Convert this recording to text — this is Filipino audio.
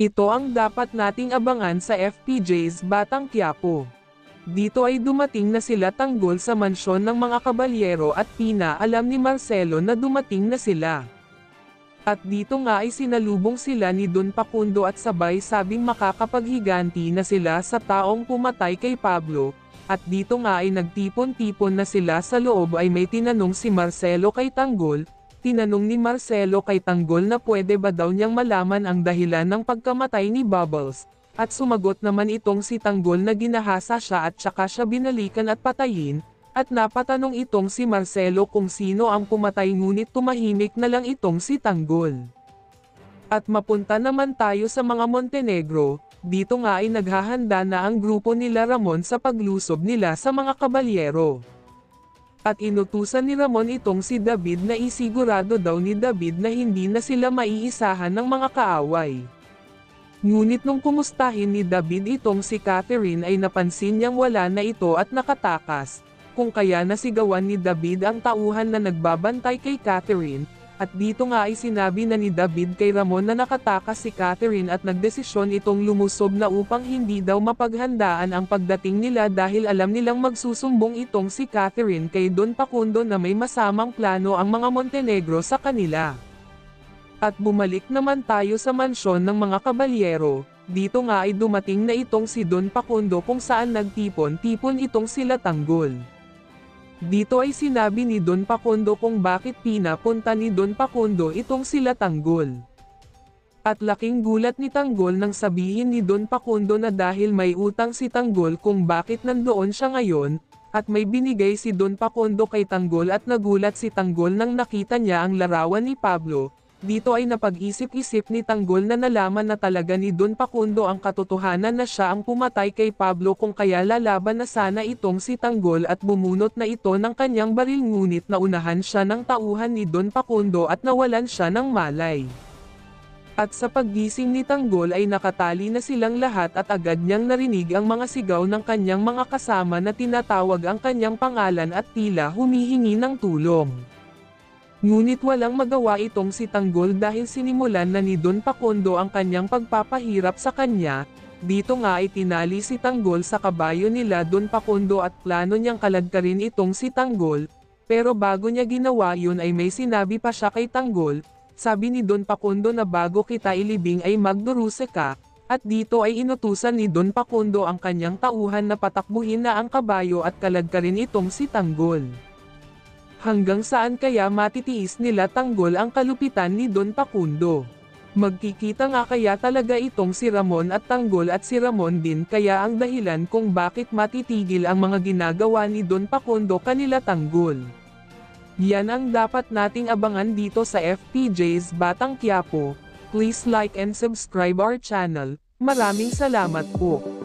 Ito ang dapat nating abangan sa FPJ's Batang Quiapo. Dito ay dumating na sila Tanggol sa mansyon ng mga kabalyero at pinaalam ni Marcelo na dumating na sila. At dito nga ay sinalubong sila ni Don Facundo at sabay sabing makakapaghiganti na sila sa taong pumatay kay Pablo, at dito nga ay nagtipon-tipon na sila sa loob ay may tinanong si Marcelo kay Tanggol. Tinanong ni Marcelo kay Tanggol na pwede ba daw niyang malaman ang dahilan ng pagkamatay ni Bubbles, at sumagot naman itong si Tanggol na ginahasa siya at saka siya binalikan at patayin, at napatanong itong si Marcelo kung sino ang pumatay ngunit tumahimik na lang itong si Tanggol. At mapunta naman tayo sa mga Montenegro, dito nga ay naghahanda na ang grupo nila Ramon sa paglusob nila sa mga kabalyero. At inutusan ni Ramon itong si David na isigurado daw ni David na hindi na sila maiisahan ng mga kaaway. Ngunit nung kumustahin ni David itong si Catherine ay napansin niyang wala na ito at nakatakas, kung kaya nasigawan ni David ang tauhan na nagbabantay kay Catherine, at dito nga ay sinabi na ni David kay Ramon na nakatakas si Catherine at nagdesisyon itong lumusob na upang hindi daw mapaghandaan ang pagdating nila dahil alam nilang magsusumbong itong si Catherine kay Don Facundo na may masamang plano ang mga Montenegro sa kanila. At bumalik naman tayo sa mansyon ng mga kabalyero, dito nga ay dumating na itong si Don Facundo kung saan nagtipon-tipon itong sila Tanggol. Dito ay sinabi ni Don Facundo kung bakit pinapunta ni Don Facundo itong sila Tanggol. At laking gulat ni Tanggol nang sabihin ni Don Facundo na dahil may utang si Tanggol kung bakit nandoon siya ngayon, at may binigay si Don Facundo kay Tanggol at nagulat si Tanggol nang nakita niya ang larawan ni Pablo. Dito ay napag-isip-isip ni Tanggol na nalaman na talaga ni Don Facundo ang katotohanan na siya ang pumatay kay Pablo kung kaya lalaban na sana itong si Tanggol at bumunot na ito ng kanyang baril ngunit naunahan siya ng tauhan ni Don Facundo at nawalan siya ng malay. At sa paggising ni Tanggol ay nakatali na silang lahat at agad niyang narinig ang mga sigaw ng kanyang mga kasama na tinatawag ang kanyang pangalan at tila humihingi ng tulong. Ngunit walang magawa itong si Tanggol dahil sinimulan na ni Don Facundo ang kanyang pagpapahirap sa kanya. Dito nga ay tinali si Tanggol sa kabayo nila Don Facundo at plano niyang kaladkarin itong si Tanggol, pero bago niya ginawa yun ay may sinabi pa siya kay Tanggol. Sabi ni Don Facundo na bago kita ilibing ay magduruse ka, at dito ay inutusan ni Don Facundo ang kanyang tauhan na patakbuhin na ang kabayo at kaladkarin itong si Tanggol. Hanggang saan kaya matitiis nila Tanggol ang kalupitan ni Don Facundo? Magkikita nga kaya talaga itong si Ramon at Tanggol at si Ramon din kaya ang dahilan kung bakit matitigil ang mga ginagawa ni Don Facundo kanila Tanggol. Yan ang dapat nating abangan dito sa FPJ's Batang Quiapo. Please like and subscribe our channel. Maraming salamat po.